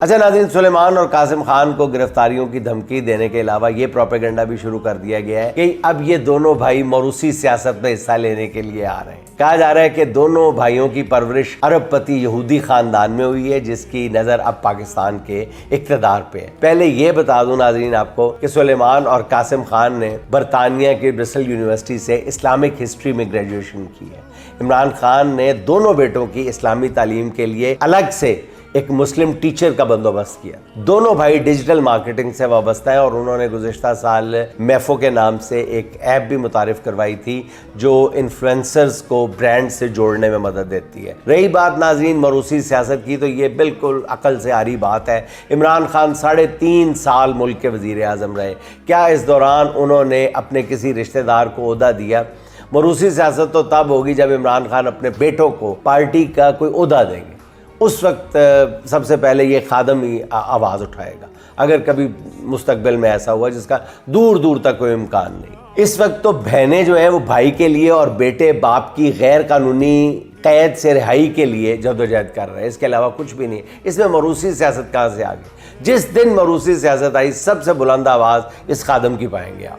अच्छा नाज़रीन, सुलेमान और कासिम खान को गिरफ्तारियों की धमकी देने के अलावा ये प्रोपेगेंडा भी शुरू कर दिया गया है कि अब ये दोनों भाई मरूसी सियासत में हिस्सा लेने के लिए आ रहे हैं। कहा जा रहा है कि दोनों भाइयों की परवरिश अरबपति यहूदी खानदान में हुई है, जिसकी नज़र अब पाकिस्तान के इक़्तिदार पे है। पहले ये बता दूं नाज़रीन आपको कि सुलेमान और कासिम खान ने बरतानिया की ब्रिस्टल यूनिवर्सिटी से इस्लामिक हिस्ट्री में ग्रेजुएशन की है। इमरान खान ने दोनों बेटों की इस्लामी तालीम के लिए अलग से एक मुस्लिम टीचर का बंदोबस्त किया। दोनों भाई डिजिटल मार्केटिंग से वाबस्ता है और उन्होंने गुज़िश्ता साल मैफो के नाम से एक ऐप भी मुतारिफ करवाई थी जो इन्फ्लुएंसर्स को ब्रांड से जोड़ने में मदद देती है। रही बात नाज़रीन मरूसी सियासत की, तो ये बिल्कुल अकल से आ रही बात है। इमरान खान 3.5 साल मुल्क के वज़ीर आज़म रहे। क्या इस दौरान उन्होंने अपने किसी रिश्तेदार को ओहदा दिया? मरूसी सियासत तो तब होगी जब इमरान खान अपने बेटों को पार्टी का कोई ओहदा देंगे। उस वक्त सबसे पहले ये खादम ही आवाज़ उठाएगा, अगर कभी मुस्तकबिल में ऐसा हुआ जिसका दूर दूर तक कोई इम्कान नहीं। इस वक्त तो बहनें जो हैं वो भाई के लिए और बेटे बाप की गैर कानूनी कैद से रिहाई के लिए जद्दोजहद कर रहे हैं। इसके अलावा कुछ भी नहीं। इसमें मरूसी सियासत कहाँ से आ गई? जिस दिन मरूसी सियासत आई, सबसे बुलंद आवाज़ इस खादम की पाएंगे आप।